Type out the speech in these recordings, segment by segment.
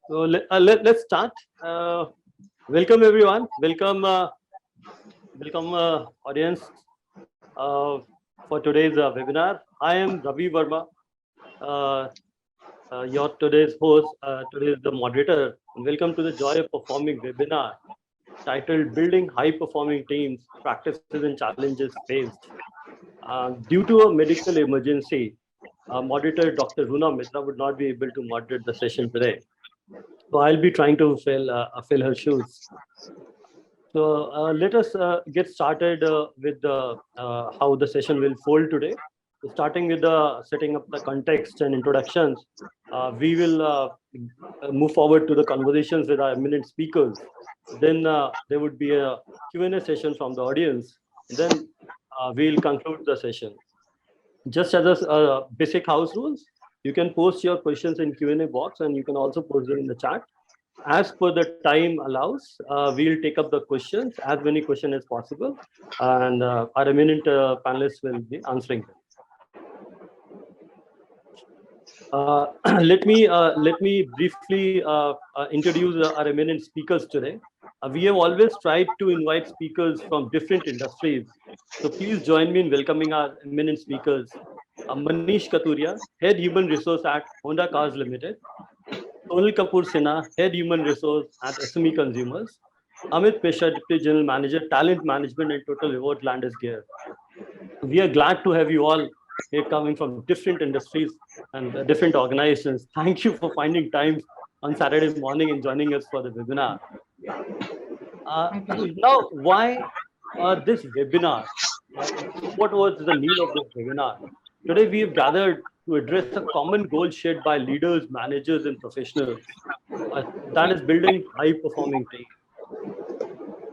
So let's start. Welcome everyone. Welcome, audience uh, for today's webinar. I am Ravi Verma, uh, your today's host. Today is the moderator. Welcome to the Joy of Performing webinar titled "Building High-Performing Teams: Practices and Challenges Faced." Due to a medical emergency, moderator Dr. Runa Mitra would not be able to moderate the session today. So I'll be trying to fill her shoes. So let us get started with how the session will fold today. So starting with the setting up the context and introductions, we will move forward to the conversations with our eminent speakers. Then there would be a Q&A session from the audience. And then we'll conclude the session. Just as a basic house rules, you can post your questions in Q&A box, and you can also post them in the chat. As per the time allows, we'll take up the questions, as many questions as possible, and our eminent panelists will be answering them. Let me briefly introduce our eminent speakers today. We have always tried to invite speakers from different industries, so please join me in welcoming our eminent speakers. Manish Katuria, Head Human Resource at Honda Cars Limited. Sonal Kapoor Sinha, Head Human Resource at SME Consumers. Amit Pesha, Deputy General Manager, Talent Management and Total Reward Landers Gear. We are glad to have you all here coming from different industries and different organizations. Thank you for finding time on Saturday morning and joining us for the webinar. Now, why this webinar? What was the need of this webinar? Today, we have gathered to address a common goal shared by leaders, managers, and professionals. That is building high-performing teams.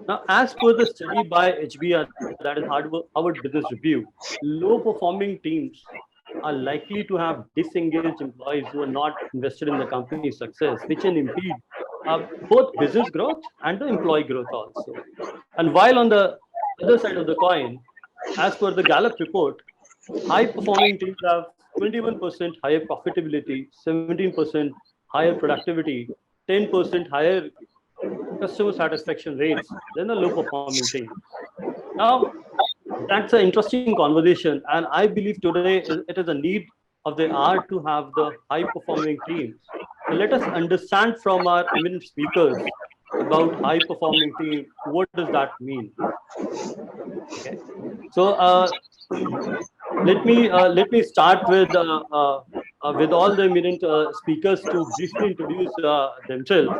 Now, as per the study by HBR, that is Harvard Business Review, low-performing teams are likely to have disengaged employees who are not invested in the company's success, which can impede both business growth and the employee growth also. And while on the other side of the coin, as per the Gallup report, high-performing teams have 21% higher profitability, 17% higher productivity, 10% higher customer satisfaction rates than a low-performing team. Now, that's an interesting conversation, and I believe today it is a need of the hour to have the high-performing teams. So let us understand from our eminent speakers about high-performing team. What does that mean? Okay. So let me start with all the eminent speakers to briefly introduce themselves.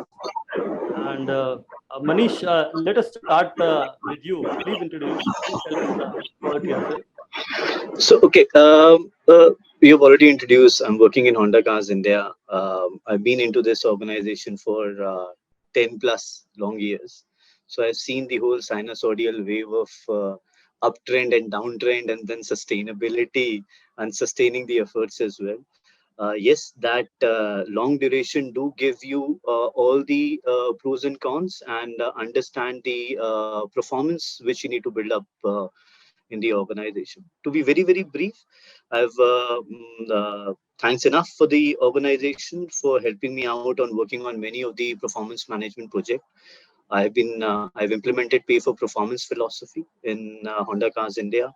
And Manish, let us start with you. Please introduce. Please tell us about yourself. Okay. You've already introduced. I'm working in Honda Cars India. I've been into this organization for 10 plus long years. So I've seen the whole sinusoidal wave of uptrend and downtrend, and then sustainability and sustaining the efforts as well. Yes, that long duration do give you all the pros and cons, and understand the performance which you need to build up in the organization. To be very, very brief, I've thanks enough for the organization for helping me out on working on many of the performance management projects. I've implemented pay for performance philosophy in Honda Cars India.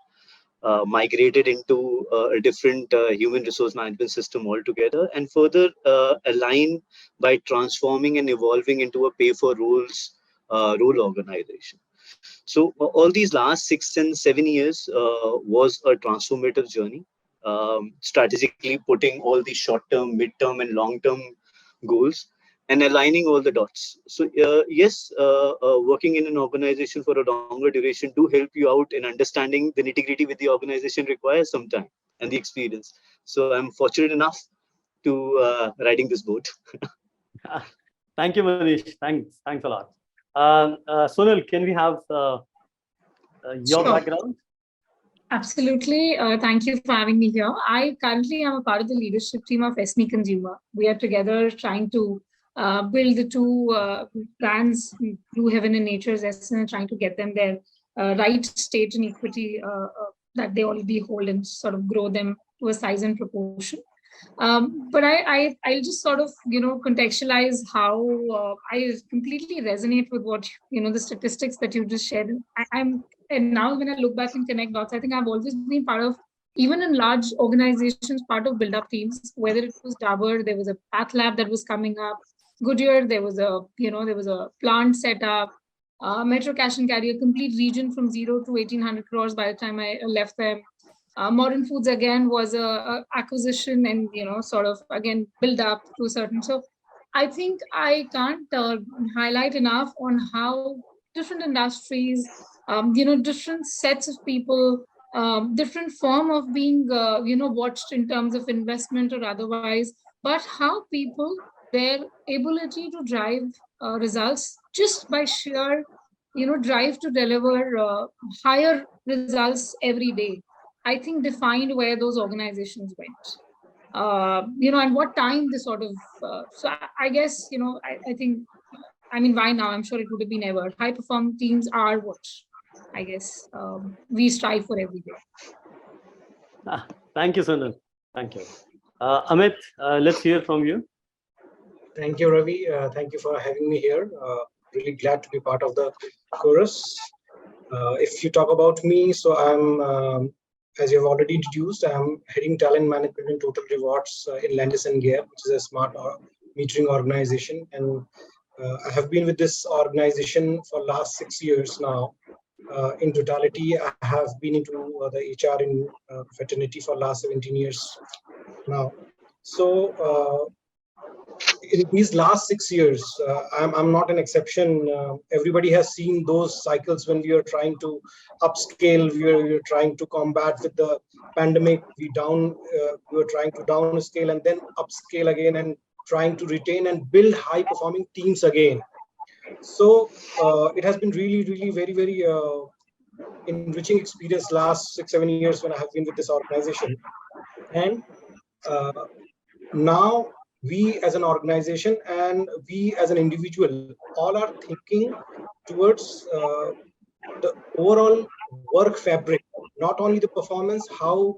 Migrated into a different human resource management system altogether, and further align by transforming and evolving into a pay for roles role organization. So all these last 6 and 7 years was a transformative journey, strategically putting all the short-term, mid-term, and long-term goals and aligning all the dots. So yes, working in an organization for a longer duration do help you out in understanding the nitty-gritty with the organization requires some time and the experience. So I'm fortunate enough to riding this boat. Thank you, Manish. Thanks a lot. Sonal, can we have your Sure. background? Absolutely. Thank you for having me here. I currently am a part of the leadership team of SME Consumer. We are together trying to build the two brands, Blue Heaven and Nature's Essence, and trying to get them their right state and equity that they already hold, and sort of grow them to a size and proportion. I'll just sort of, contextualize how I completely resonate with what, the statistics that you just shared. And now when I look back and connect dots, I think I've always been part of, even in large organizations, part of build up teams, whether it was Dabur, there was a path lab that was coming up, Goodyear, there was a plant set up, Metro Cash and Carry, a complete region from zero to 1800 crores by the time I left them. Modern Foods again was a acquisition and sort of again build up to a certain. So I think I can't highlight enough on how different industries, different sets of people, different form of being watched in terms of investment or otherwise, but how people, their ability to drive results just by sheer drive to deliver higher results every day, I think defined where those organizations went. And what time they sort of. I guess I think. I mean, why now? I'm sure it would have been ever. High performing teams are what I guess we strive for every day. Thank you, Sunil. Thank you. Amit, let's hear from you. Thank you, Ravi. Thank you for having me here. Really glad to be part of the chorus. If you talk about me, so I'm, as you have already introduced, I'm heading talent management and total rewards in Landis and Gear, which is a smart metering organization. And I have been with this organization for last 6 years now. In totality, I have been into the HR in fraternity for last 17 years now. So in these last 6 years, I'm not an exception. Everybody has seen those cycles when we are trying to upscale, we are trying to combat with the pandemic. We were trying to downscale and then upscale again, and trying to retain and build high performing teams again. So it has been really, really very, very enriching experience last 6-7 years when I have been with this organization. And uh, now we as an organization and we as an individual all are thinking towards the overall work fabric, not only the performance, how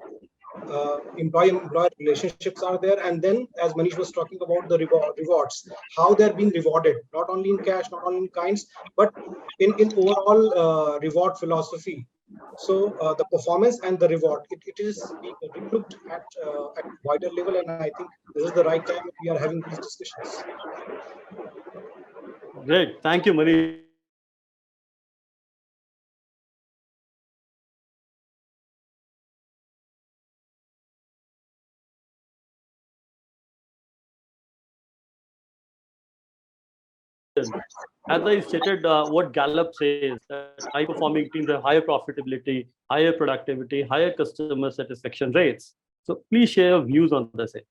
employer relationships are there, and then as Manish was talking about the rewards, how they're being rewarded, not only in cash, not only in kinds, but in overall reward philosophy. So the performance and the reward, it is being relooked at wider level, and I think this is the right time we are having these discussions. Great. Thank you, Manish. As I stated, what Gallup says that high performing teams have higher profitability, higher productivity, higher customer satisfaction rates. So please share your views on the same.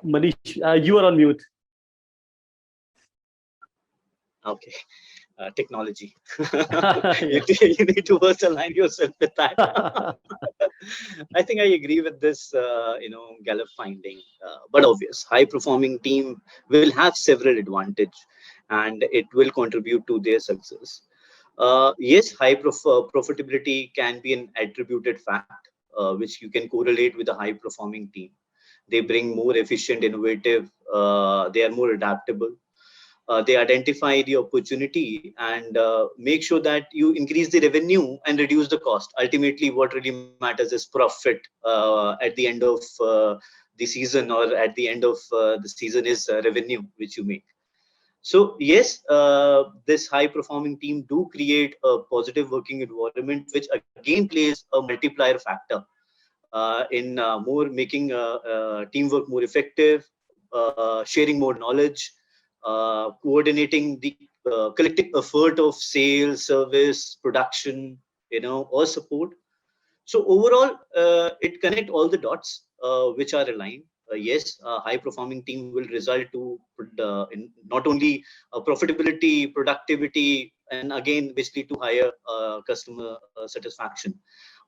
Manish, you are on mute. Okay. Technology. Yeah. You need to first align yourself with that. I think I agree with this, Gallup finding. But obvious, high performing team will have several advantage, and it will contribute to their success. Yes, high profitability can be an attributed fact, which you can correlate with a high performing team. They bring more efficient, innovative. They are more adaptable. They identify the opportunity and make sure that you increase the revenue and reduce the cost. Ultimately, what really matters is profit at the end of the season, or at the end of the season is revenue which you make. So yes, this high performing team do create a positive working environment, which again plays a multiplier factor in more making teamwork more effective, sharing more knowledge, coordinating the collective effort of sales, service, production, or support. So overall, it connect all the dots which are aligned. Yes, a high performing team will result to in not only profitability, productivity, and again, which lead to higher customer satisfaction.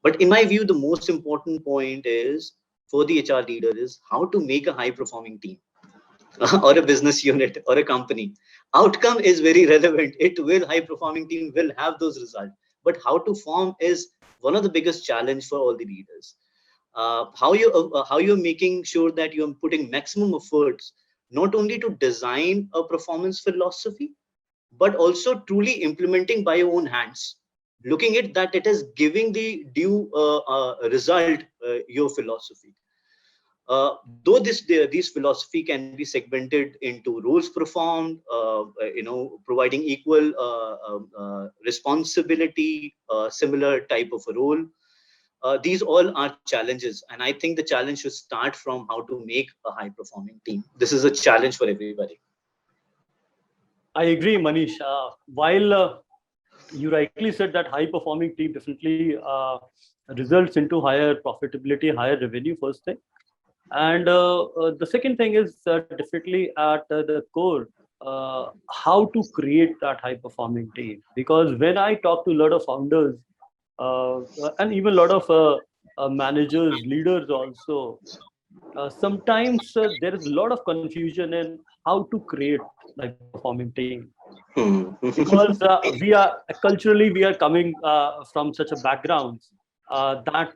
But in my view, the most important point is for the HR leader is how to make a high performing team or a business unit or a company. Outcome is very relevant. It will, high performing team will have those results. But how to form is one of the biggest challenge for all the leaders. How you're making sure that you're putting maximum efforts not only to design a performance philosophy, but also truly implementing by your own hands, looking at that it is giving the due result, your philosophy. Though these philosophy can be segmented into roles performed, providing equal responsibility, similar type of a role. These all are challenges, and I think the challenge should start from how to make a high performing team. This is a challenge for everybody. I agree, Manish. While you rightly said that high performing team definitely results into higher profitability, higher revenue, first thing. And the second thing is definitely at the core, how to create that high performing team. Because when I talk to a lot of founders and even a lot of managers, leaders also, sometimes there is a lot of confusion in how to create high performing team. Because we are culturally we are coming from such a background that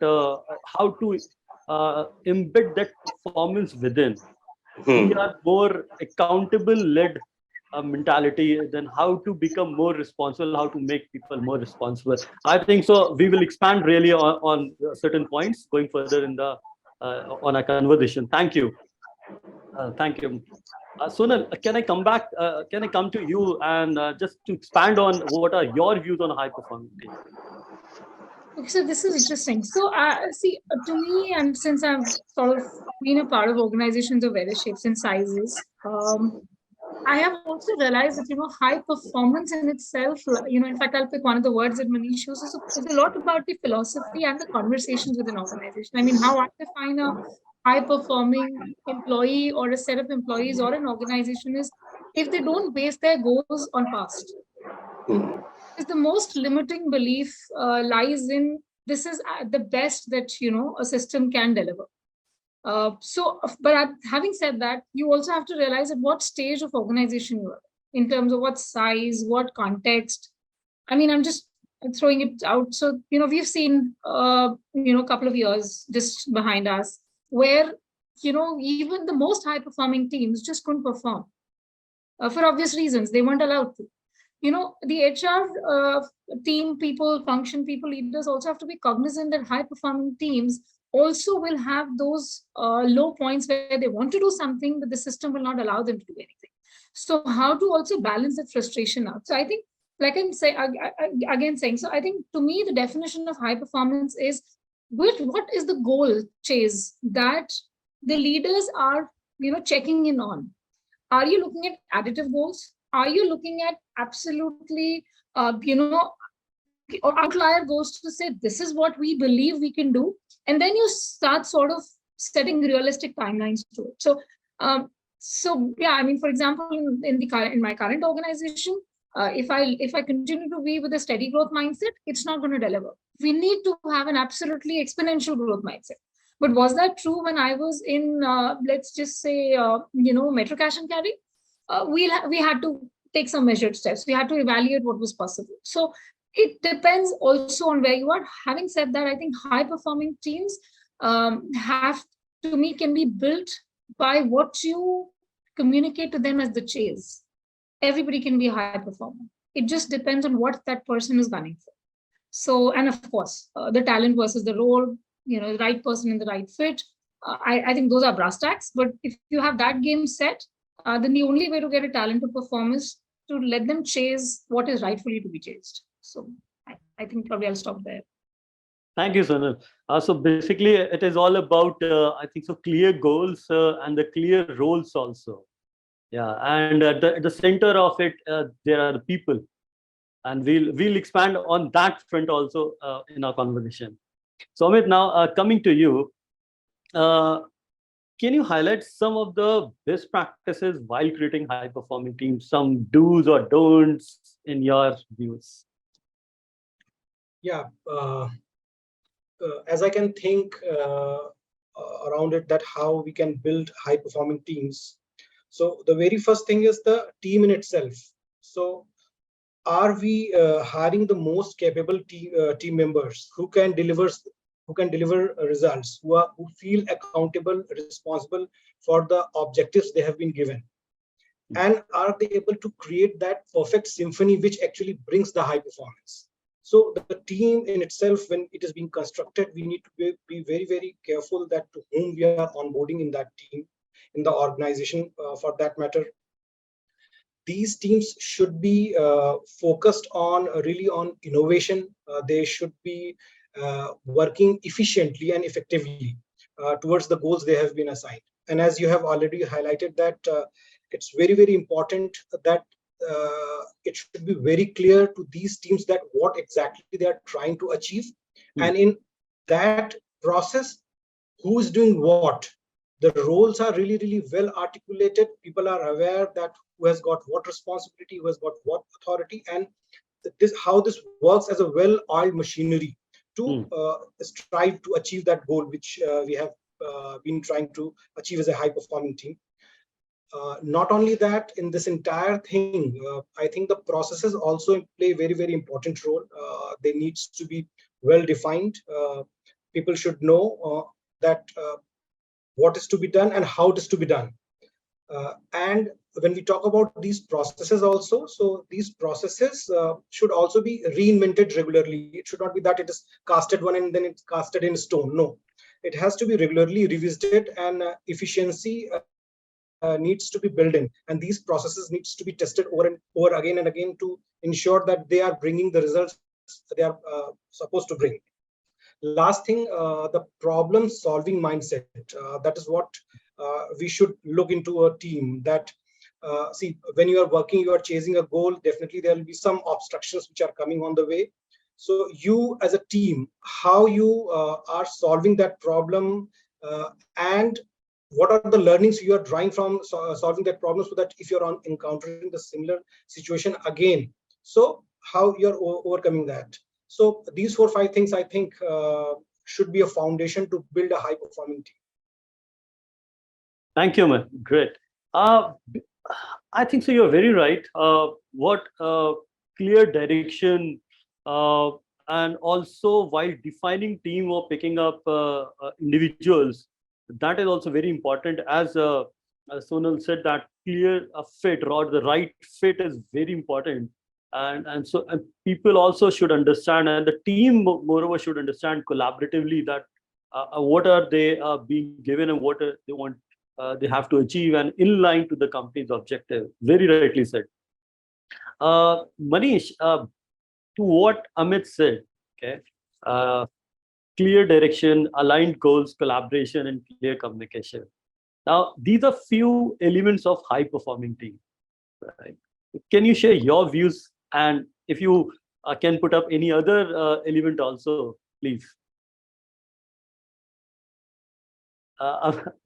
how to embed that performance within. We are more accountable led mentality than how to become more responsible, how to make people more responsible. I think so we will expand really on certain points going further in the on our conversation. Thank you. Thank you. Sonal, can I come back? Can I come to you and just to expand on what are your views on high performing team? Okay, so this is interesting. So, see, to me, and since I've sort of been a part of organizations of various shapes and sizes, I have also realized that, high performance in itself, in fact, I'll pick one of the words that Manish uses, is a lot about the philosophy and the conversations with an organization. I mean, how I define a high performing employee or a set of employees or an organization is if they don't base their goals on past. Because the most limiting belief lies in this is the best that, a system can deliver. But having said that, you also have to realize at what stage of organization you are in terms of what size, what context. I mean, I'm just throwing it out. So, we've seen, a couple of years just behind us where, even the most high performing teams just couldn't perform for obvious reasons. They weren't allowed to. The HR team people, function people, leaders also have to be cognizant that high performing teams also will have those low points where they want to do something, but the system will not allow them to do anything. So how to also balance that frustration out? So I think, like I'm saying again, saying, so I think to me the definition of high performance is what is the goal chase that the leaders are checking in on. Are you looking at additive goals? Are you looking at absolutely or outlier goals to say this is what we believe we can do, and then you start sort of setting realistic timelines to it. So yeah, I mean, for example, in my current organization, if I continue to be with a steady growth mindset, it's not going to deliver. We need to have an absolutely exponential growth mindset. But was that true when I was in, let's just say, Metro Cash and Carry? We had to take some measured steps. We had to evaluate what was possible. So it depends also on where you are. Having said that, I think high performing teams have, to me, can be built by what you communicate to them as the chase. Everybody can be a high performer. It just depends on what that person is gunning for. So, and of course, the talent versus the role, the right person in the right fit. I think those are brass tacks. But if you have that game set, then the only way to get a talent to perform is to let them chase what is rightfully to be chased. So I think probably I'll stop there. Thank you, Sonal. So basically, it is all about, I think, so clear goals and the clear roles also. Yeah, and at the center of it, there are the people, and we'll expand on that front also in our conversation. So Amit, now coming to you, uh, can you highlight some of the best practices while creating high performing teams? Some do's or don'ts in your views? Yeah, as I can think around it, that how we can build high performing teams. So the very first thing is the team in itself. So are we hiring the most capable team members who can deliver results, who feel accountable, responsible for the objectives they have been given, and are they able to create that perfect symphony which actually brings the high performance? So the team in itself, when it is being constructed, we need to be very, very careful that to whom we are onboarding in that team, in the organization, for that matter. These teams should be focused on really on innovation. They should be working efficiently and effectively towards the goals they have been assigned. And as you have already highlighted that it's very, very important that it should be very clear to these teams that what exactly they are trying to achieve. And in that process, who is doing what. The roles are really, really well articulated. People are aware that who has got what responsibility, who has got what authority, and this how this works as a well-oiled machinery to strive to achieve that goal which we have been trying to achieve as a high-performing team. Not only that, in this entire thing, I think the processes also play very, very important role. They needs to be well defined. People should know that what is to be done and how it is to be done. And when we talk about these processes also, so these processes should also be reinvented regularly. It should not be that it is casted one and then it's casted in stone. No, it has to be regularly revisited, and efficiency needs to be built in. And these processes needs to be tested over again and again to ensure that they are bringing the results they are supposed to bring. Last thing, the problem solving mindset. That is what we should look into a team. That see, when you are working, you are chasing a goal, definitely there will be some obstructions which are coming on the way. So you as a team, how you are solving that problem, and what are the learnings you are drawing from solving that problem, so that if you're on encountering the similar situation again, so how you're overcoming that. So these 4 5 things, I think, should be a foundation to build a high performing team. Thank you, man. Great. Uh, I think so. You're very right. What clear direction, uh, and also while defining team or picking up individuals, that is also very important. As Sonal said, that clear fit or the right fit is very important, and people also should understand, and the team moreover should understand collaboratively that what are they being given and what they want they have to achieve and in line to the company's objective. Very rightly said. Manish, to what Amit said, okay, uh, clear direction, aligned goals, collaboration, and clear communication. Now, these are few elements of high performing team. Right? Can you share your views? And if you can put up any other element also, please.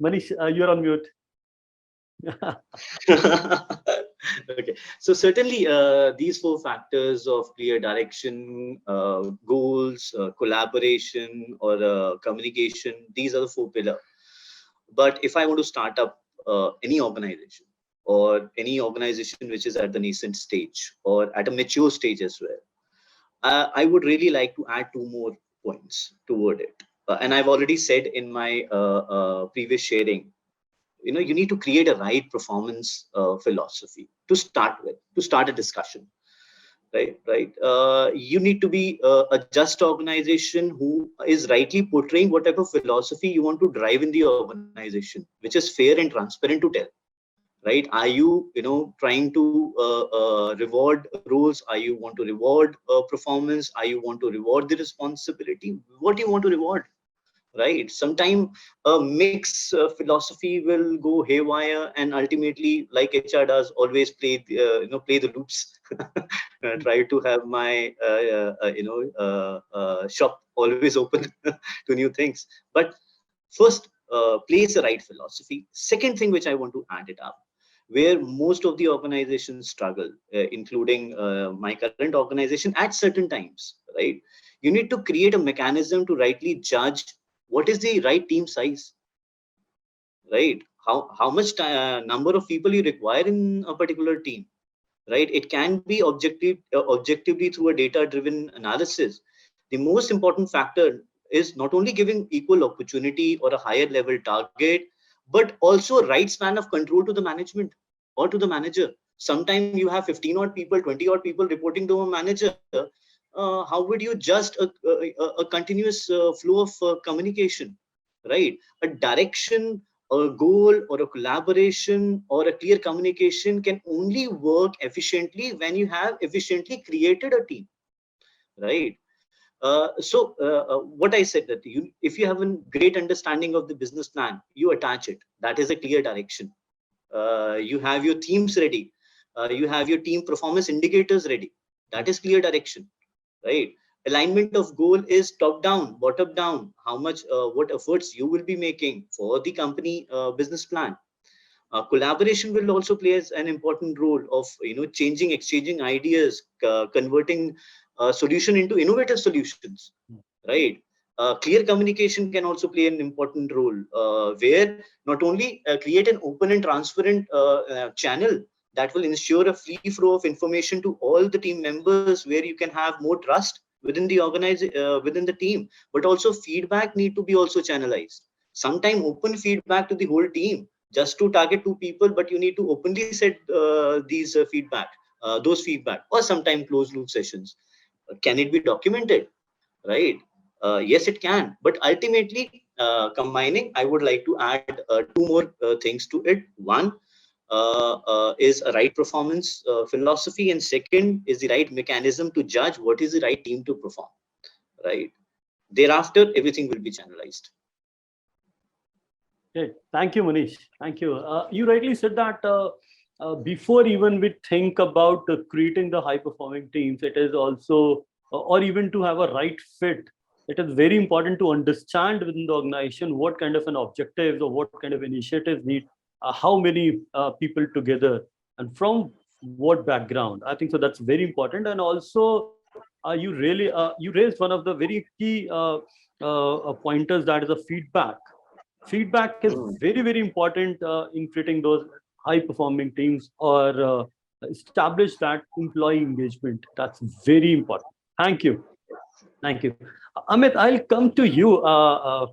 Manish, you're on mute. Okay, so certainly these 4 factors of clear direction, goals, collaboration, or communication, these are the 4 pillars. But if I want to start up any organization, or any organization which is at the nascent stage or at a mature stage as well, I would really like to add 2 more points toward it. And I've already said in my previous sharing, you need to create a right performance philosophy to start with, to start a discussion. Right. You need to be a just organization who is rightly portraying what type of philosophy you want to drive in the organization, which is fair and transparent to tell. Right? Are you, trying to reward roles? Are you want to reward performance? Are you want to reward the responsibility? What do you want to reward? Right? Sometimes a mix philosophy will go haywire, and ultimately, like HR does, always play the loops. Try to have my shop always open to new things. But first, place the right philosophy. Second thing which I want to add it up, where most of the organizations struggle, including my current organization at certain times, right? You need to create a mechanism to rightly judge what is the right team size, right? How much number of people you require in a particular team, right? It can be objectively through a data driven analysis. The most important factor is not only giving equal opportunity or a higher level target, but also right span of control to the management or to the manager. Sometimes you have 15 odd people, 20 odd people reporting to a manager. How would you just a continuous flow of communication, right? A direction, a goal, or a collaboration, or a clear communication can only work efficiently when you have efficiently created a team, right? What I said, that if you have a great understanding of the business plan, you attach it. That is a clear direction. You have your themes ready. You have your team performance indicators ready. That is clear direction, right? Alignment of goal is top down, bottom down. How much, what efforts you will be making for the company business plan. Collaboration will also play as an important role of changing, exchanging ideas, converting solution into innovative solutions, right? Clear communication can also play an important role, where not only create an open and transparent channel that will ensure a free flow of information to all the team members, where you can have more trust within the within the team, but also feedback need to be also channelized. Sometime open feedback to the whole team just to target two people, but you need to openly set these feedback, those feedback, or sometime closed loop sessions. Can it be documented, right? Yes, it can, but ultimately, combining, I would like to add two more things to it. One is a right performance philosophy, and second is the right mechanism to judge what is the right team to perform, right? Thereafter, everything will be channelized. Okay, thank you, Manish. Thank you. You rightly said that before even we think about creating the high performing teams, it is also, or even to have a right fit, it is very important to understand within the organization what kind of an objectives or what kind of initiatives need, how many people together, and from what background. I think so that's very important. And also, you raised one of the very key pointers, that is a feedback. Feedback is very important in creating those high performing teams, or establish that employee engagement. That's very important. Thank you. Thank you. Amit, I'll come to you, uh,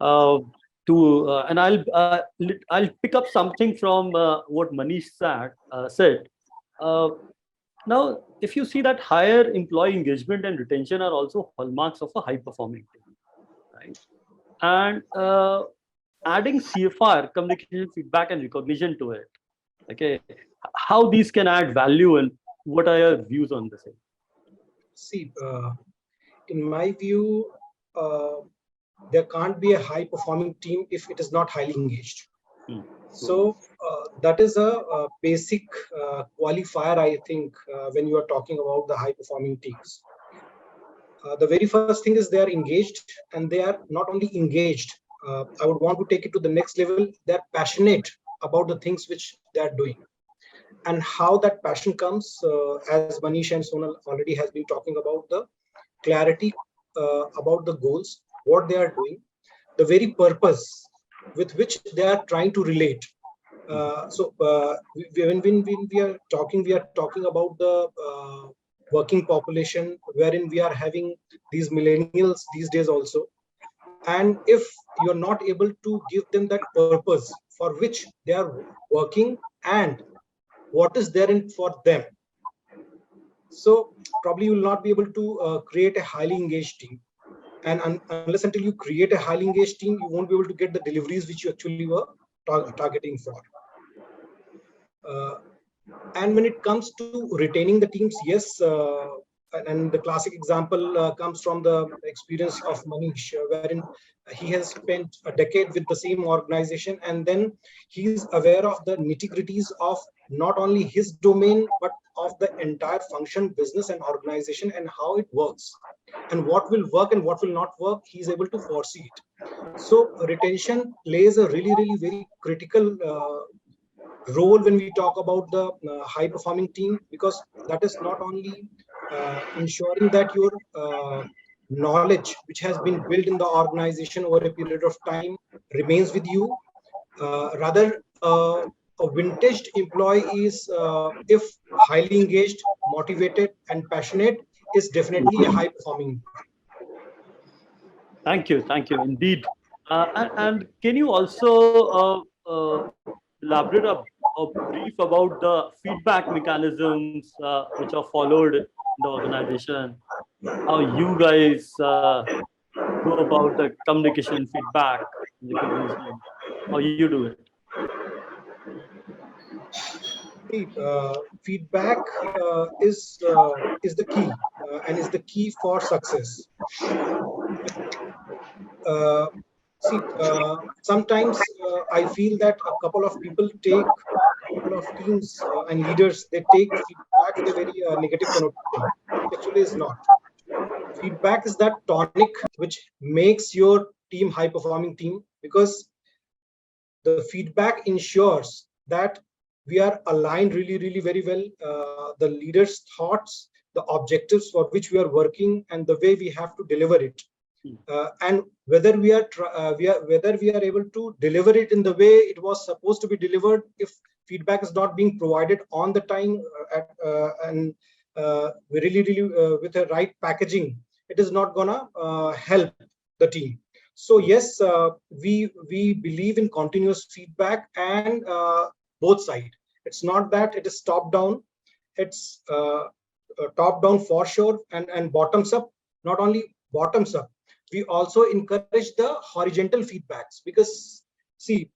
and I'll pick up something from what Manish said. Uh, Now, if you see that higher employee engagement and retention are also hallmarks of a high performing team, right? And adding CFR, communication, feedback, and recognition to it. Okay, how these can add value, and what are your views on this? See, in my view, uh, there can't be a high performing team if it is not highly engaged. So that is a basic qualifier, I think, when you are talking about the high performing teams. The very first thing is they are engaged, and they are not only engaged. I would want to take it to the next level. They are passionate about the things which they are doing, and how that passion comes, as Manish and Sonal already has been talking about, the clarity about the goals, what they are doing, the very purpose with which they are trying to relate. When we are talking about the working population, wherein we are having these millennials these days also. And if you're not able to give them that purpose for which they are working, and what is there in for them, so probably you will not be able to create a highly engaged team. And unless until you create a highly engaged team, you won't be able to get the deliveries which you actually were targeting for. Uh, and when it comes to retaining the teams, yes, and the classic example comes from the experience of Manish, wherein he has spent a decade with the same organization, and then he is aware of the nitty-gritties of not only his domain but of the entire function, business, and organization, and how it works, and what will work and what will not work. He is able to foresee it. So retention plays a really very critical role when we talk about the high performing team, because that is not only ensuring that your knowledge which has been built in the organization over a period of time remains with you, rather a vintage employee is, if highly engaged, motivated, and passionate, is definitely a high performing. Thank you, indeed. And can you also elaborate a brief about the feedback mechanisms which are followed in the organization? How you guys go about the communication, feedback, recognition? How you do it? See, feedback is the key, and is the key for success. Uh, See, sometimes I feel that a couple of people take, couple of teams and leaders, they take feedback with a very negative connotation, which actually is not. Feedback is that tonic which makes your team high performing team, because the feedback ensures that we are aligned really very well, the leaders thoughts, the objectives for which we are working, and the way we have to deliver it, and whether we are able to deliver it in the way it was supposed to be delivered. If feedback is not being provided on the time, and with the right packaging, it is not gonna help the team. So yes, we believe in continuous feedback, and both sides. It's not that it is top down, it's top down for sure, and bottoms up. Not only bottoms up, we also encourage the horizontal feedbacks, because see,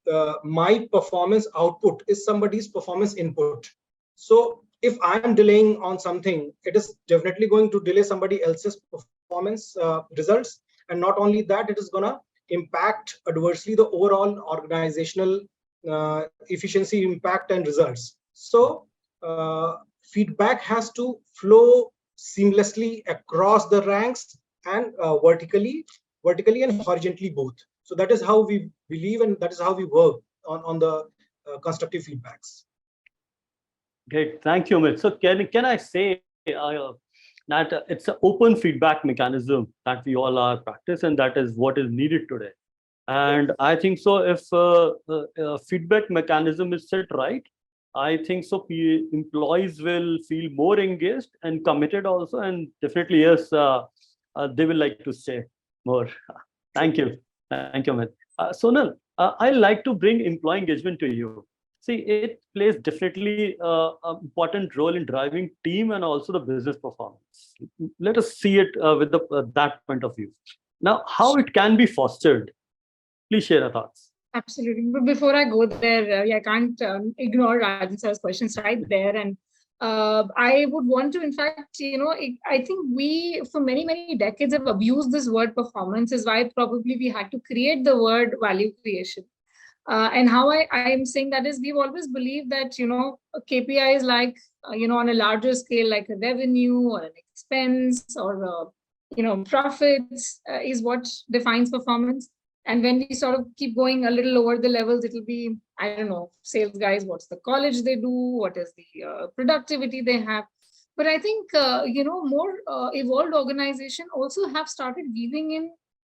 my performance output is somebody's performance input. So if I am delaying on something, it is definitely going to delay somebody else's performance results. And not only that, it is going to impact adversely the overall organizational efficiency, impact, and results. So feedback has to flow seamlessly across the ranks, and vertically and horizontally both. So that is how we believe, and that is how we work on the constructive feedbacks. Great, thank you, Amit. So can I say that it's an open feedback mechanism that we all are practice, and that is what is needed today. And I think so. If feedback mechanism is set right, I think so. Employees will feel more engaged and committed also, and definitely yes, they will like to stay more. Thank you, Amit. Sonal, I like to bring employee engagement to you. See, it plays definitely an important role in driving team and also the business performance. Let us see it with that point of view. Now, how it can be fostered? Please share your thoughts. Absolutely. But before I go there, I can't ignore Rajan sir's questions right there. And I would want to, in fact, I think we, for many decades, have abused this word performance, is why probably we had to create the word value creation. And how I am saying that is, we've always believed that, KPI is like, on a larger scale, like a revenue or an expense or, profits is what defines performance. And when we sort of keep going a little over the levels, it'll be, I don't know, sales guys, what's the college they do, what is the productivity they have. But I think, more evolved organization also have started weaving in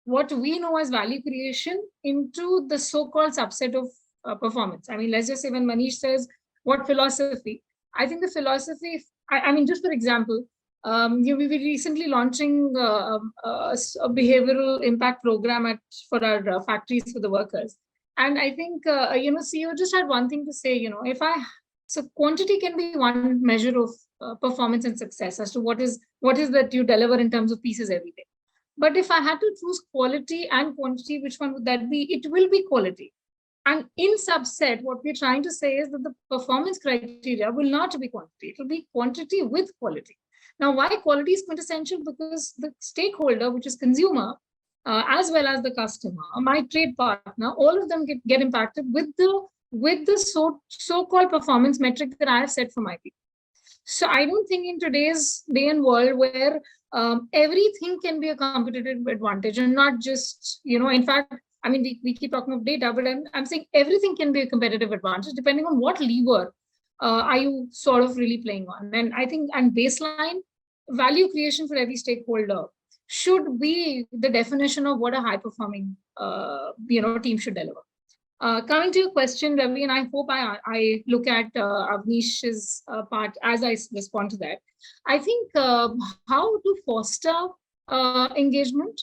what we know as value creation into the so-called subset of performance. I mean, let's just say when Manish says, what philosophy? I think the philosophy, I mean, just for example, we were recently launching a behavioral impact program for our factories for the workers. And I think, CEO just had one thing to say, so quantity can be one measure of performance and success as to what is that you deliver in terms of pieces every day. But if I had to choose quality and quantity, which one would that be? It will be quality. And in subset, what we're trying to say is that the performance criteria will not be quantity. It will be quantity with quality. Now, why quality is quintessential? Because the stakeholder, which is consumer, as well as the customer, my trade partner, all of them get impacted with the so-called performance metric that I have set for my people. So I don't think in today's day and world where everything can be a competitive advantage, and not just, in fact, I mean, we keep talking of data, but I'm saying everything can be a competitive advantage depending on what lever are you sort of really playing on. And I think, and baseline value creation for every stakeholder should be the definition of what a high performing, team should deliver. Coming to your question, Ravi, and I hope I look at Avnish's part as I respond to that. I think how to foster engagement.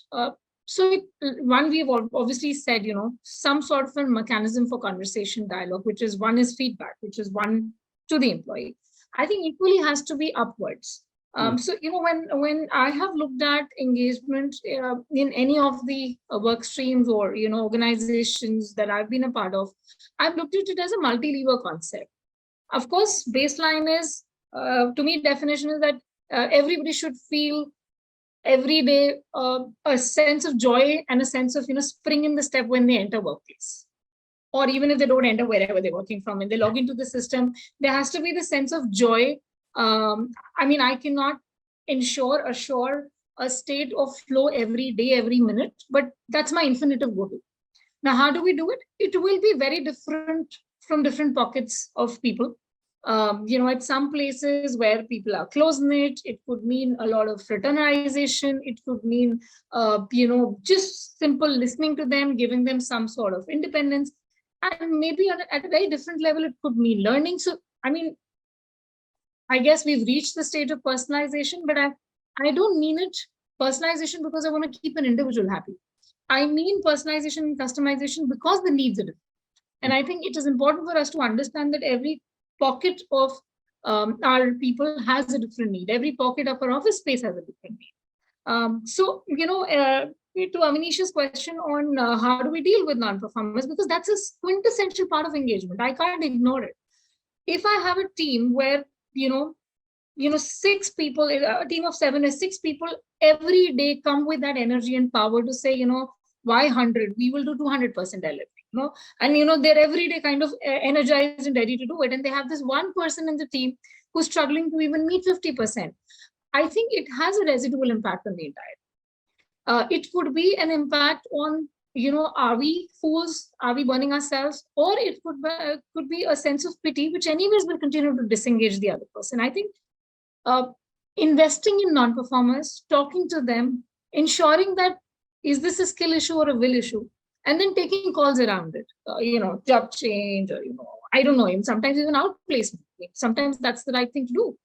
So, one we've obviously said, some sort of a mechanism for conversation dialogue, which is one is feedback, which is one to the employee. I think equally has to be upwards. So when I have looked at engagement in any of the work streams or organizations that I've been a part of, I've looked at it as a multi-lever concept. Of course, baseline is to me definition is that everybody should feel every day a sense of joy and a sense of spring in the step when they enter workplace, or even if they don't enter wherever they're working from and they log into the system, there has to be the sense of joy. I mean, I cannot assure a state of flow every day, every minute, but that's my infinitive go to. Now, how do we do it? It will be very different from different pockets of people. At some places where people are close knit, it could mean a lot of fraternization. It could mean, just simple listening to them, giving them some sort of independence. And maybe at a very different level, it could mean learning. So, I mean, I guess we've reached the stage of personalization, but I don't mean it personalization because I want to keep an individual happy. I mean personalization and customization because the needs are different. And I think it is important for us to understand that every pocket of our people has a different need. Every pocket of our office space has a different need. To Amanish's question on how do we deal with non-performers, because that's a quintessential part of engagement. I can't ignore it. If I have a team where, six people, a team of 7 is 6 people, every day come with that energy and power to say, why 100? We will do 200% delivery. And they're every day kind of energized and ready to do it, and they have this one person in the team who's struggling to even meet 50%. I think it has a residual impact on the entire. It could be an impact on, are we fools? Are we burning ourselves? Or it could be a sense of pity, which anyways will continue to disengage the other person. I think uh, investing in non-performers, talking to them, ensuring that is this a skill issue or a will issue, and then taking calls around it. Job change, or I don't know, sometimes even outplacement. Sometimes that's the right thing to do.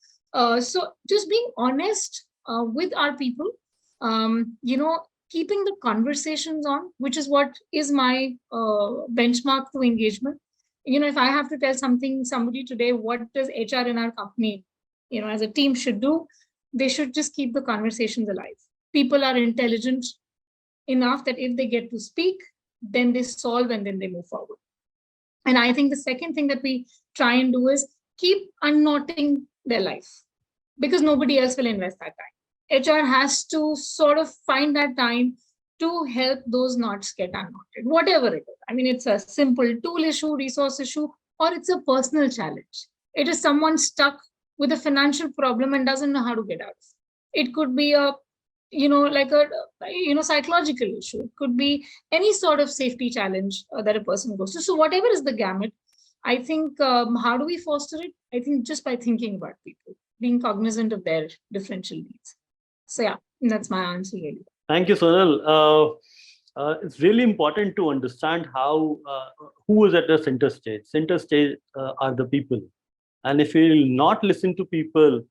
So just being honest with our people, keeping the conversations on, which is what is my benchmark to engagement. If I have to tell somebody today, what does HR in our company, as a team should do, they should just keep the conversations alive. People are intelligent enough that if they get to speak, then they solve and then they move forward. And I think the second thing that we try and do is keep unknotting their life, because nobody else will invest that time. HR has to sort of find that time to help those knots get unknotted, whatever it is. I mean, it's a simple tool issue, resource issue, or it's a personal challenge. It is someone stuck with a financial problem and doesn't know how to get out. It could be a like a psychological issue. It could be any sort of safety challenge that a person goes to. So whatever is the gamut, I think how do we foster it? I think just by thinking about people, being cognizant of their differential needs. So yeah, that's my answer really. Thank you, Sonal. It's really important to understand who is at the center stage. Center stage are the people. And if we will not listen to people,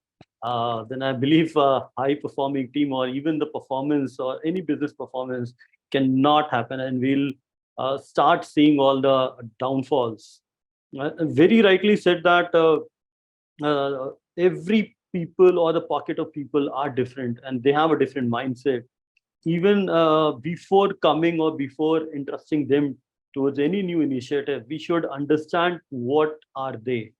then I believe a high-performing team or even the performance or any business performance cannot happen, and we'll start seeing all the downfalls. Very rightly said that every people or the pocket of people are different, and they have a different mindset. Even before coming or before entrusting them towards any new initiative, we should understand what are they,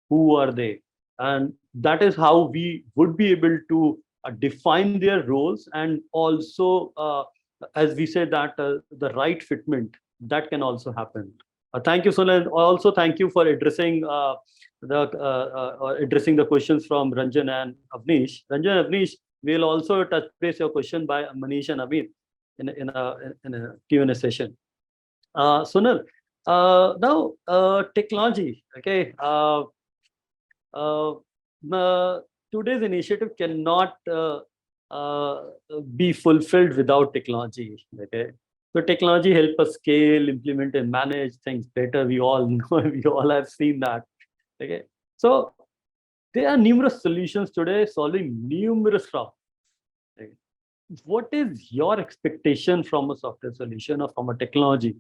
who are they, and that is how we would be able to define their roles, and also as we said that the right fitment that can also happen. Thank you, Sonal. Also thank you for addressing the questions from Ranjan and Avnish. Ranjan and Avnish will also touch base your question by Manish and Amit in a Q&A session. Sonal, now technology, okay. Uh, Today's initiative cannot be fulfilled without technology. Okay, So technology help us scale, implement, and manage things better. We all know, we all have seen that. Okay. So there are numerous solutions today solving numerous problems. Okay. What is your expectation from a software solution or from a technology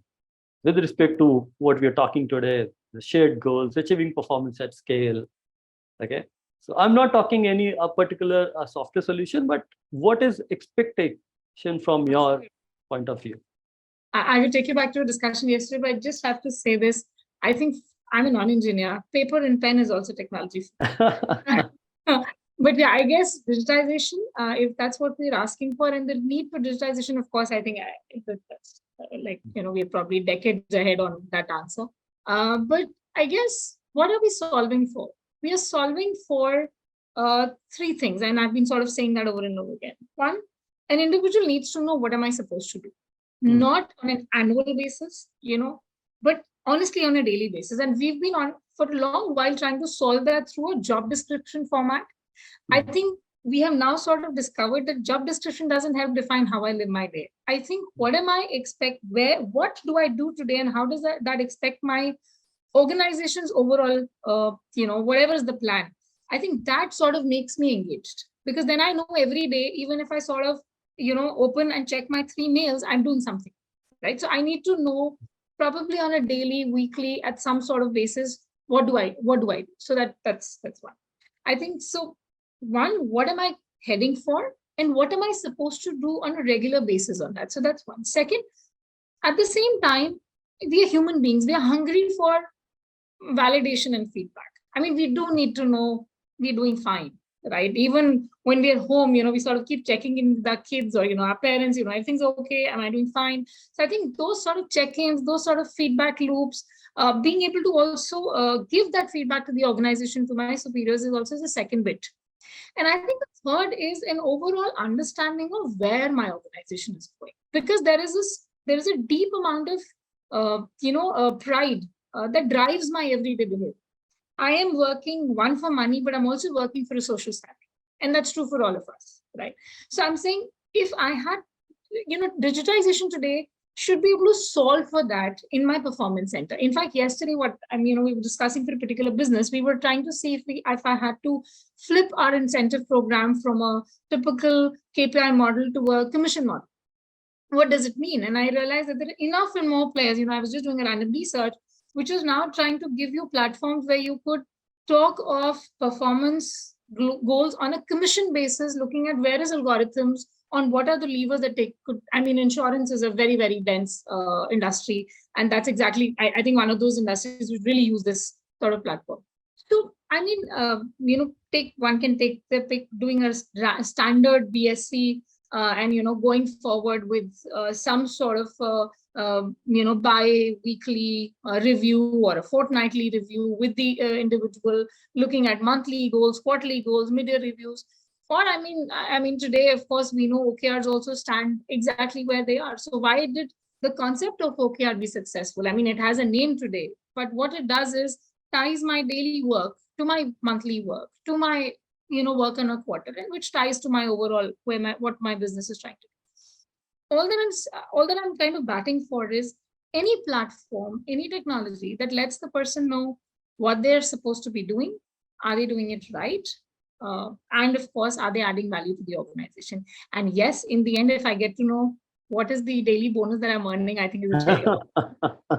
with respect to what we are talking today, the shared goals, achieving performance at scale? Okay. So I'm not talking any a particular software solution, but what is expectation from your point of view? I will take you back to a discussion yesterday, but I just have to say this. I think I'm a non-engineer. Paper and pen is also technology. But yeah, I guess digitization, if that's what we're asking for, and the need for digitization, of course, I think that's like, we're probably decades ahead on that answer. But I guess, what are we solving for? We are solving for three things, and I've been sort of saying that over and over again. One, an individual needs to know, what am I supposed to do? Not on an annual basis, but honestly on a daily basis. And we've been on for a long while trying to solve that through a job description format. I think we have now sort of discovered that job description doesn't help define how I live my day. I think, what am I expect, what do I do today, and how does that expect my organization's overall, whatever is the plan. I think that sort of makes me engaged, because then I know every day, even if I sort of, open and check my 3 mails, I'm doing something, right? So I need to know, probably on a daily, weekly, at some sort of basis, what do I do? So that's one. I think so. One, what am I heading for? And what am I supposed to do on a regular basis on that? So that's one. Second, at the same time, we are human beings. We are hungry for validation and feedback. I mean, we do need to know we're doing fine, right? Even when we're home, we sort of keep checking in with our kids or, our parents, everything's okay. Am I doing fine? So I think those sort of check-ins, those sort of feedback loops, being able to also give that feedback to the organization, to my superiors, is also the second bit. And I think the third is an overall understanding of where my organization is going, because there is a deep amount of pride that drives my everyday behavior. I am working, one, for money, but I'm also working for a social standing, and that's true for all of us, right? So I'm saying, if I had, digitization today should be able to solve for that in my performance center. In fact, yesterday, we were discussing for a particular business, we were trying to see if I had to flip our incentive program from a typical KPI model to a commission model. What does it mean? And I realized that there are enough and more players. I was just doing a random research, which is now trying to give you platforms where you could talk of performance goals on a commission basis, looking at various algorithms on what are the levers that insurance is a very, very dense industry. And that's exactly, I think, one of those industries which really use this sort of platform. So, one can take the pick, doing a standard BSc, and going forward with some sort of bi-weekly review or a fortnightly review with the individual, looking at monthly goals, quarterly goals, mid-year reviews. Or today, of course, we know OKRs also stand exactly where they are. So why did the concept of OKR be successful? It has a name today, but what it does is ties my daily work to my monthly work, to my work on a quarter, and which ties to my overall what my business is trying to do. All that I'm kind of batting for is any platform, any technology that lets the person know what they're supposed to be doing. Are they doing it right? And of course, are they adding value to the organization? And yes, in the end, if I get to know what is the daily bonus that I'm earning, I think is a cherry.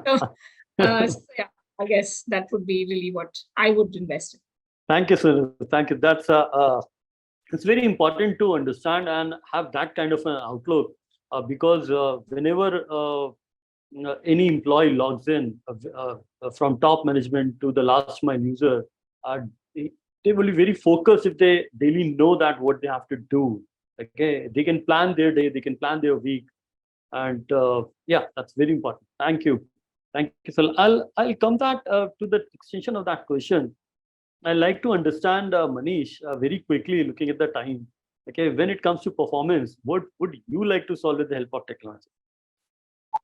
So yeah, I guess that would be really what I would invest in. Thank you, sir. Thank you. That's it's very important to understand and have that kind of an outlook, because whenever any employee logs in, from top management to the last mile user, they will be very focused if they daily know that what they have to do. Okay, they can plan their day, they can plan their week, and yeah, that's very important. Thank you. So I'll come that to the extension of that question. I like to understand, Manish, very quickly, looking at the time. Okay, when it comes to performance, what would you like to solve with the help of technology?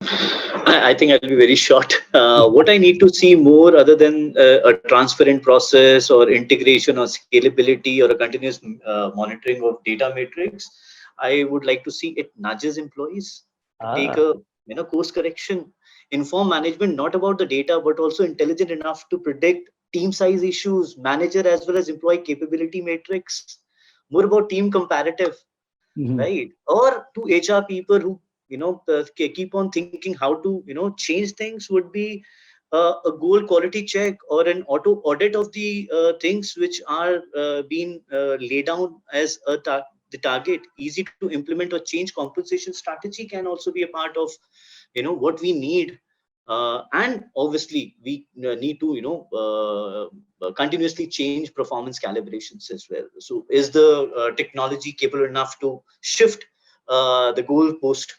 I think I'll be very short. What I need to see more, other than a transparent process or integration or scalability or a continuous monitoring of data metrics, I would like to see it nudges employees to take a course correction, inform management not about the data but also intelligent enough to predict team size issues, manager as well as employee capability matrix, more about team comparative, right? Or to HR people who keep on thinking how to change things would be a goal quality check or an auto audit of the things which are being laid down as the target. Easy to implement or change compensation strategy can also be a part of what we need. And obviously we need to continuously change performance calibrations as well. So is the technology capable enough to shift the goal post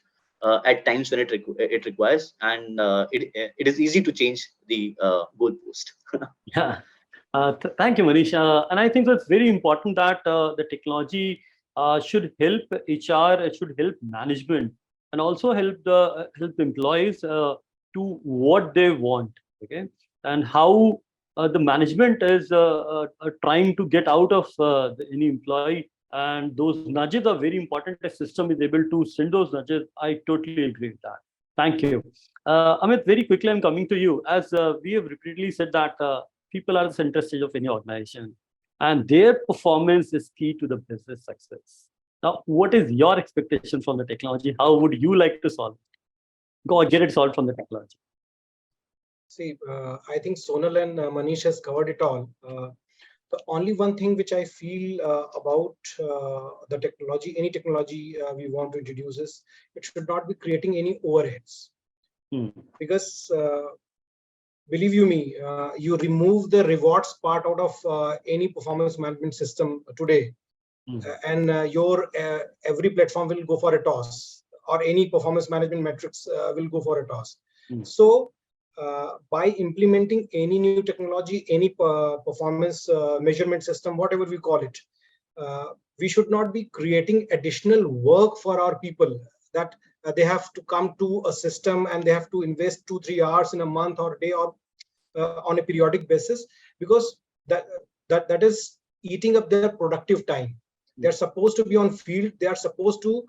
at times when it requires, and it is easy to change the goal post. Yeah. Thank you, Manisha. And I think it's very important that the technology should help HR, it should help management, and also help employees to what they want. Okay, and how the management is trying to get out of any employee, and those nudges are very important. A system is able to send those nudges. I totally agree with that. Thank you. Amit, very quickly, I'm coming to you. As we have repeatedly said that people are the center stage of any organization, and their performance is key to the business success. Now, what is your expectation from the technology? How would you like to solve it? Go or get it solved from the technology. See, I think Sonal and Manish has covered it all. The only one thing which I feel about the technology, any technology we want to introduce is it should not be creating any overheads. Because believe you me, you remove the rewards part out of any performance management system today, and your every platform will go for a toss, or any performance management metrics will go for a toss. So by implementing any new technology, any performance measurement system, whatever we call it, we should not be creating additional work for our people, that they have to come to a system and they have to invest 2-3 hours in a month or day, or on a periodic basis, because that is eating up their productive time. They're supposed to be on field, they are supposed to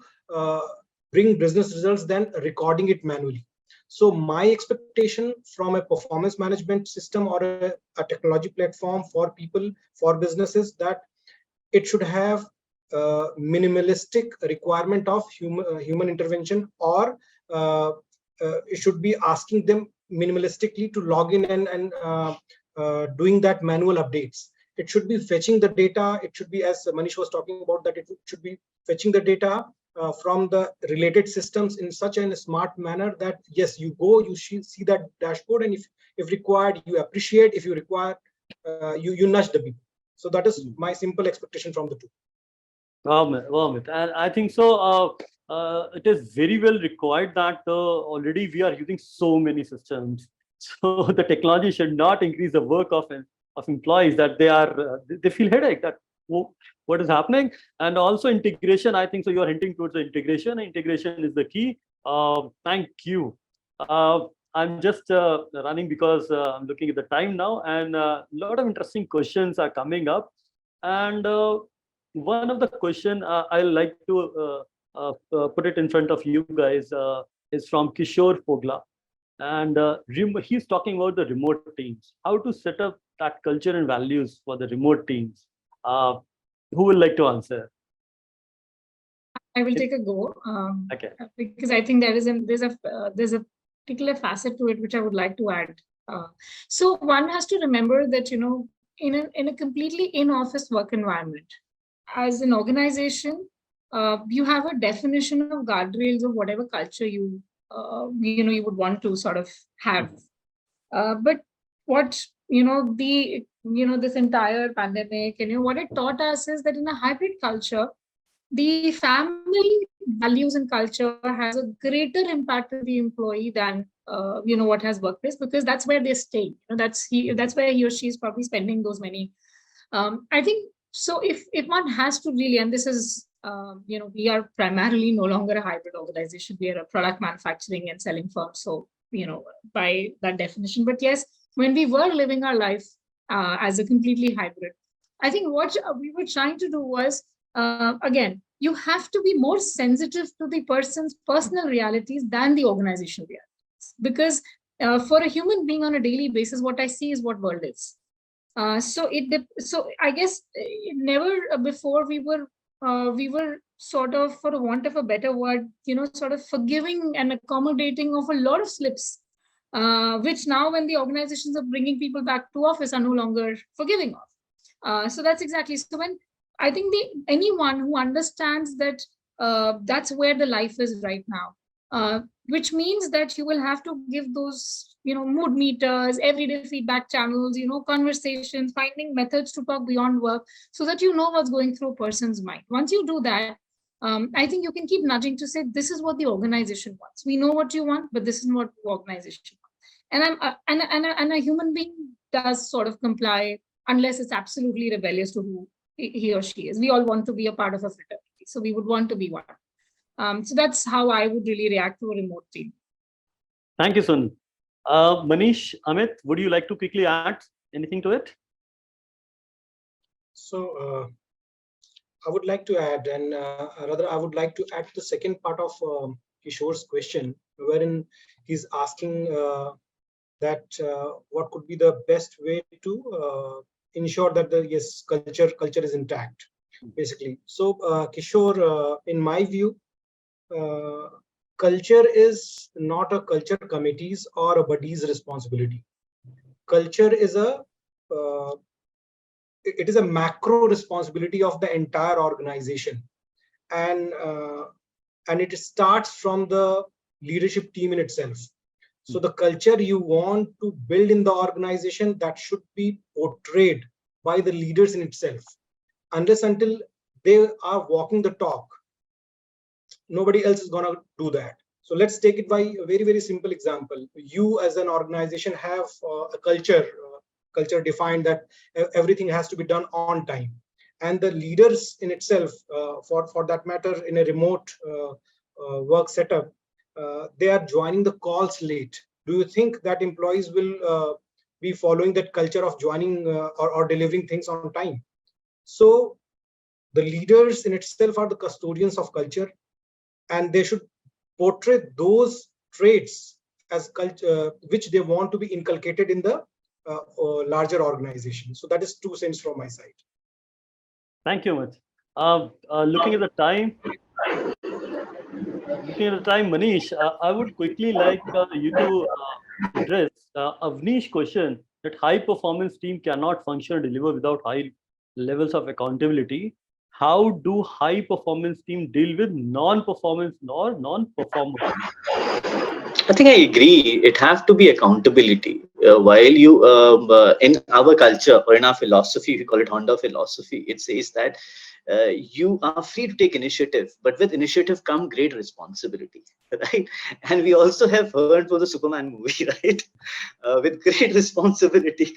bring business results than recording it manually. So my expectation from a performance management system or a technology platform for people, for businesses, that it should have minimalistic requirement of human intervention, or it should be asking them minimalistically to log in and doing that manual updates. It should be fetching the data. It should be, as Manish was talking about, that it should be fetching the data from the related systems in such a smart manner that yes, you go, you see that dashboard, and if required, you appreciate. If you require, you nudge the people. So that is my simple expectation from the two. And I think so. It is very well required that already we are using so many systems. So the technology should not increase the work of employees, that they feel headache that what is happening. And also integration. I think so. You are hinting towards the integration. Integration is the key. Thank you. I'm just running because I'm looking at the time now, and a lot of interesting questions are coming up. And one of the question I like to put it in front of you guys is from Kishore Fogla, and he's talking about the remote teams, how to set up that culture and values for the remote teams. Who would like to answer? I will take a go. Okay. Because I think there's a particular facet to it which I would like to add. So one has to remember that in a completely in-office work environment, as an organization, you have a definition of guardrails of whatever culture you would want to sort of have. But what this entire pandemic, and what it taught us is that in a hybrid culture, the family values and culture has a greater impact on the employee than what has workplace, because that's where they stay. That's where he or she is probably spending those many. I think so. If one has to really, and this is we are primarily no longer a hybrid organization. We are a product manufacturing and selling firm. So by that definition. But yes, when we were living our life as a completely hybrid, I think what we were trying to do was again, you have to be more sensitive to the person's personal realities than the organizational realities. Because for a human being on a daily basis, what I see is what world is. So I guess never before we were sort of, for a want of a better word, sort of forgiving and accommodating of a lot of slips, which now when the organizations are bringing people back to office are no longer forgiving of. So that's exactly, so when I think anyone who understands that that's where the life is right now, which means that you will have to give those mood meters, everyday feedback channels, conversations, finding methods to talk beyond work, so that you know what's going through a person's mind. Once you do that, I think you can keep nudging to say, this is what the organization wants. We know what you want, but this is what the organization wants. And and a human being does sort of comply, unless it's absolutely rebellious to who he or she is. We all want to be a part of a fraternity, so we would want to be one. So that's how I would really react to a remote team. Thank you, Sun. Manish, Amit, would you like to quickly add anything to it? So I would like to add, and rather I would like to add the second part of Kishore's question, wherein he's asking that what could be the best way to ensure that the culture is intact, basically. So Kishore, in my view, culture is not a culture committee's or a buddy's responsibility. Culture is it is a macro responsibility of the entire organization, and it starts from the leadership team in itself. So the culture you want to build in the organization, that should be portrayed by the leaders in itself. Unless until they are walking the talk, nobody else is going to do that. So let's take it by a very, very simple example. You as an organization have a culture defined that everything has to be done on time. And the leaders in itself, for that matter, in a remote work setup, they are joining the calls late. Do you think that employees will be following that culture of joining or delivering things on time? So the leaders in itself are the custodians of culture, and they should portray those traits as culture which they want to be inculcated in the larger organization. So that is 2 cents from my side. Thank you, Amit. Looking at the time, Manish, I would quickly like you to address Avnish's question that high performance team cannot function or deliver without high levels of accountability. How do high performance team deal with non-performance or non-performers? I think I agree. It have to be accountability. While you in our culture or in our philosophy, if you call it Honda philosophy, it says that you are free to take initiative, but with initiative come great responsibility, right? And we also have heard for the Superman movie, right? With great responsibility,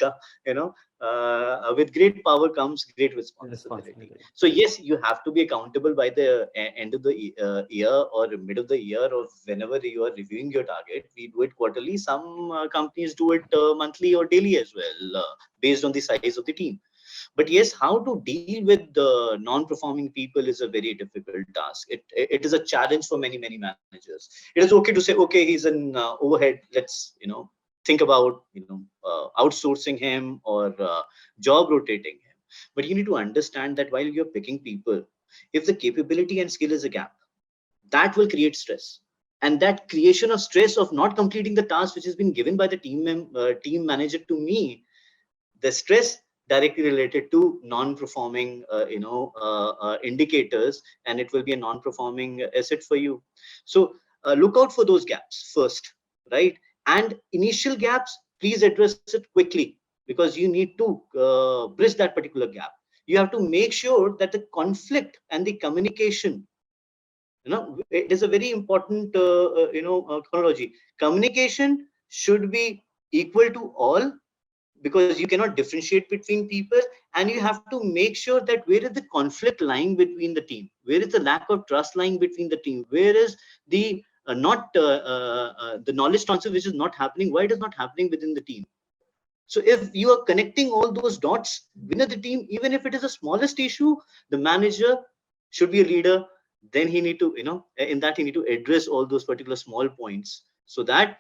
with great power comes great responsibility. So yes, you have to be accountable by the end of the year or mid of the year, or whenever you are reviewing your target. We do it quarterly. Some companies do it monthly or daily as well, based on the size of the team. But yes, how to deal with the non-performing people is a very difficult task. It is a challenge for many managers. It is okay to say, okay, he's an overhead, let's think about outsourcing him or job rotating him. But you need to understand that while you're picking people, if the capability and skill is a gap, that will create stress. And that creation of stress of not completing the task which has been given by the team manager to me, the stress directly related to non-performing indicators, and it will be a non-performing asset for you. So look out for those gaps first, right? And initial gaps, please address it quickly, because you need to bridge that particular gap. You have to make sure that the conflict and the communication, it is a very important chronology. Communication should be equal to all, because you cannot differentiate between people, and you have to make sure that where is the conflict lying between the team, where is the lack of trust lying between the team, where is the not the knowledge transfer which is not happening, why it is not happening within the team. So if you are connecting all those dots within the team, even if it is the smallest issue, the manager should be a leader, then he need to, in that he need to address all those particular small points, so that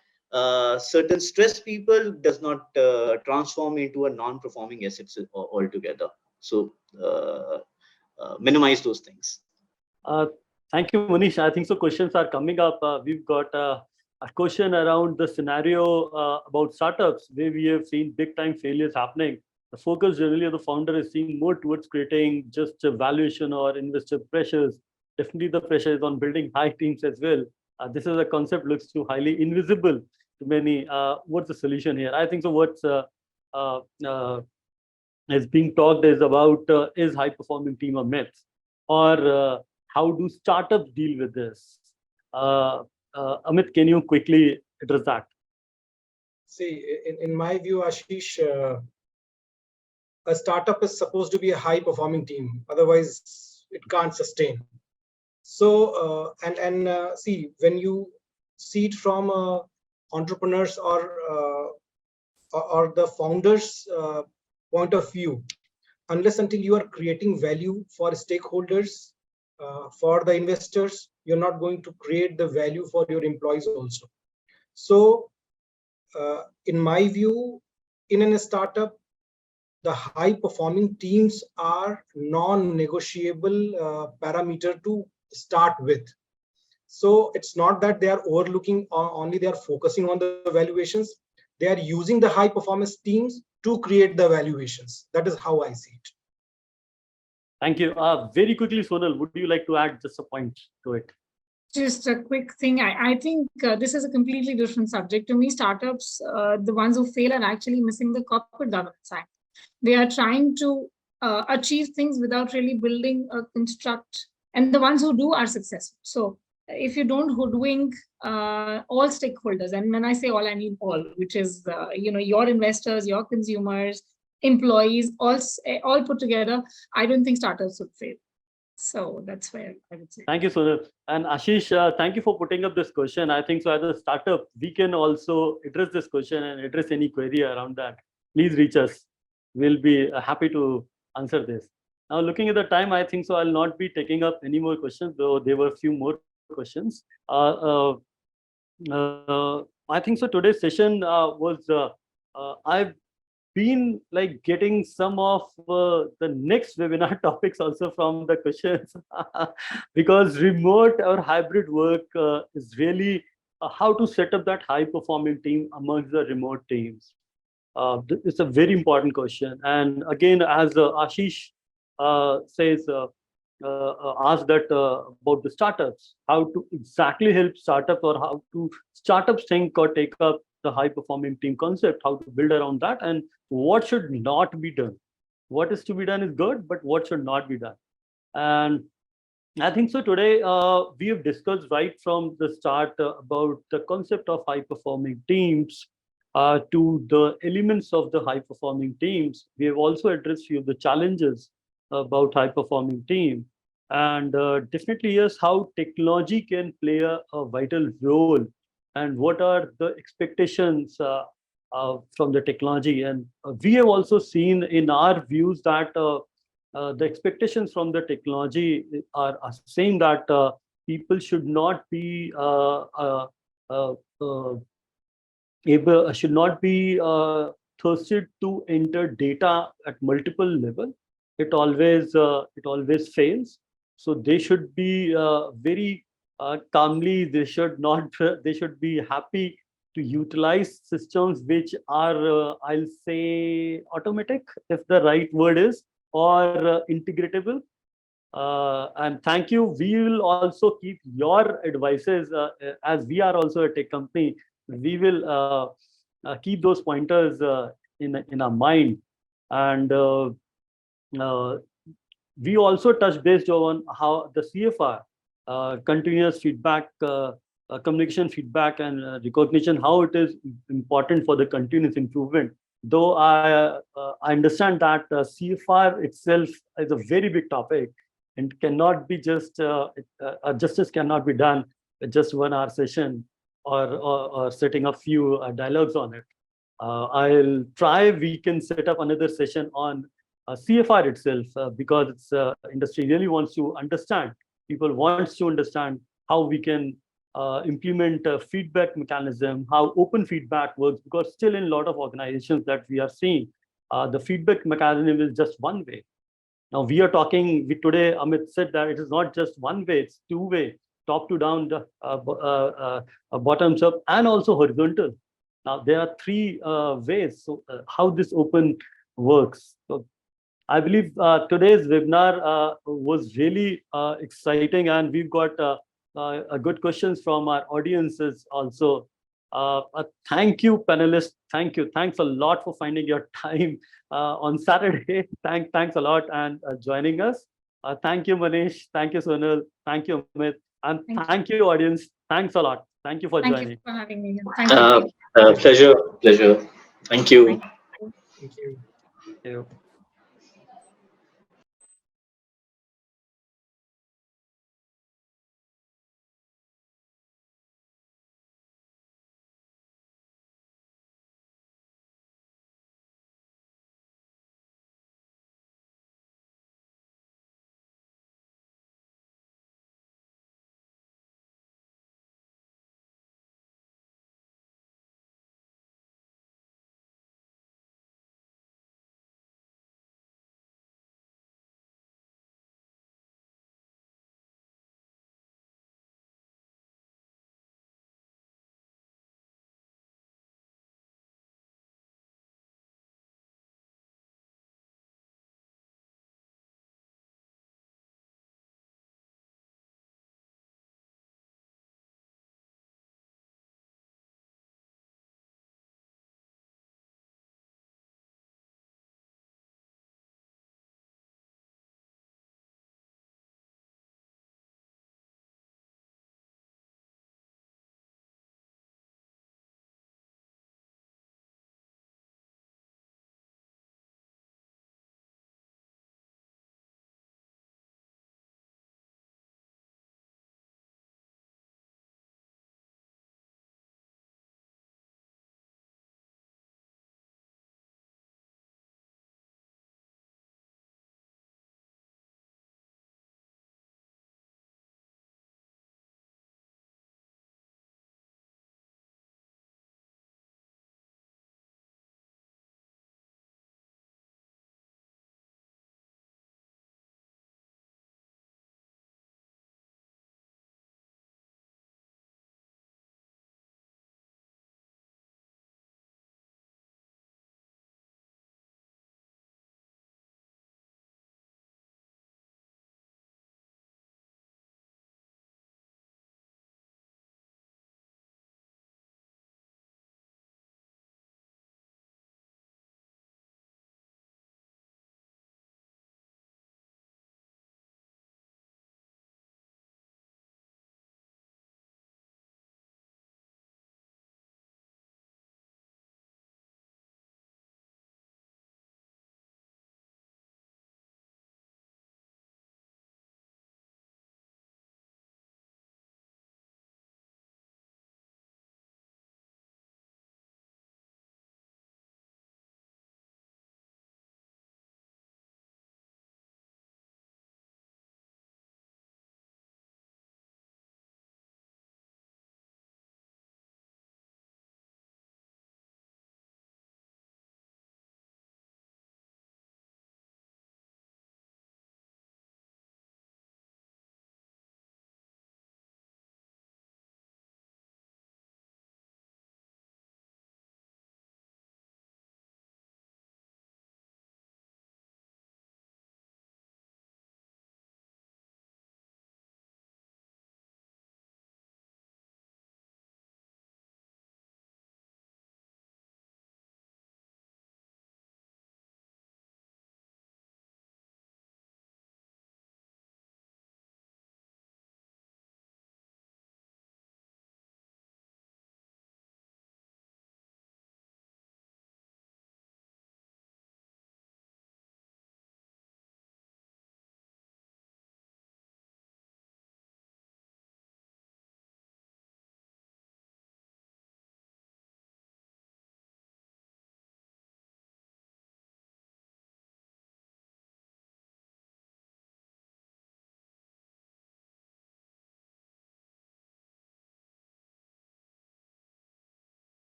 certain stress people does not transform into a non-performing assets altogether. So minimize those things. Uh, Thank you, Manish. I think so. Questions are coming up. We've got a question around the scenario about startups where we have seen big time failures happening. The focus generally of the founder is seeing more towards creating just a valuation or investor pressures. Definitely, the pressure is on building high teams as well. This is a concept looks too highly invisible to many. What's the solution here? I think so. What's uh, uh, is being talked is about is high performing team a myth, or how do startups deal with this? Amit, can you quickly address that? See, in my view, Ashish, a startup is supposed to be a high performing team. Otherwise, it can't sustain. So, see, when you see it from entrepreneurs or the founders' point of view, unless until you are creating value for stakeholders, for the investors, you're not going to create the value for your employees also. So, in my view, in a startup, the high performing teams are non-negotiable parameter to start with. So it's not that they are overlooking, only they are focusing on the valuations. They are using the high performance teams to create the valuations. That is how I see it. Thank you. Very quickly, Sonal, would you like to add just a point to it? Just a quick thing. I think this is a completely different subject. To me, startups, the ones who fail are actually missing the corporate governance side. They are trying to achieve things without really building a construct. And the ones who do are successful. So if you don't hoodwink all stakeholders, and when I say all, I mean all, which is your investors, your consumers, employees, all put together, I don't think startups would fail. So that's where I would say. Thank you, Sonal. And Ashish, thank you for putting up this question. I think so as a startup, we can also address this question and address any query around that. Please reach us. We'll be happy to answer this. Now, looking at the time, I think so I'll not be taking up any more questions, though there were a few more questions. I think so today's session was, I've been like getting some of the next webinar topics also from the questions because remote or hybrid work is really how to set up that high performing team amongst the remote teams. It's a very important question. And again, as Ashish says, asked that about the startups, how to exactly help startups or how to startups think or take up the high performing team concept, how to build around that, and what should not be done. What is to be done is good, but what should not be done. And I think so today we have discussed right from the start about the concept of high performing teams to the elements of the high performing teams. We have also addressed few of the challenges about high performing team, and definitely yes, how technology can play a vital role, and what are the expectations from the technology. And we have also seen in our views that the expectations from the technology are saying that people should not be uh, uh, should not be thirsted to enter data at multiple level. It always fails. So they should be very calmly. They should not. They should be happy to utilize systems which are, I'll say, automatic, if the right word is, or integratable. And thank you. We will also keep your advices as we are also a tech company. We will keep those pointers in our mind. And uh, we also touch based on how the CFR, continuous feedback, communication feedback, and recognition, how it is important for the continuous improvement. Though I understand that CFR itself is a very big topic and cannot be just justice cannot be done with just 1 hour session or setting a few dialogues on it. I'll try. We can set up another session on CFR itself, because it's industry really wants to understand. People wants to understand how we can implement a feedback mechanism, how open feedback works, because still in a lot of organizations that we are seeing, the feedback mechanism is just one way. Now we are talking, today Amit said that it is not just one way, it's two way, top to down, bottoms up, and also horizontal. Now there are three ways. So how this open works. So I believe today's webinar was really exciting, and we've got good questions from our audiences also. Thank you, panelists. Thank you. Thanks a lot for finding your time on Saturday. Thanks a lot and joining us. Thank you, Manish. Thank you, Sonal. Thank you, Amit. And thank you, audience. Thanks a lot. Thank you for Thank you joining. for having me here. Thank you. Pleasure. Thank you. Thank you. Thank you. Thank you.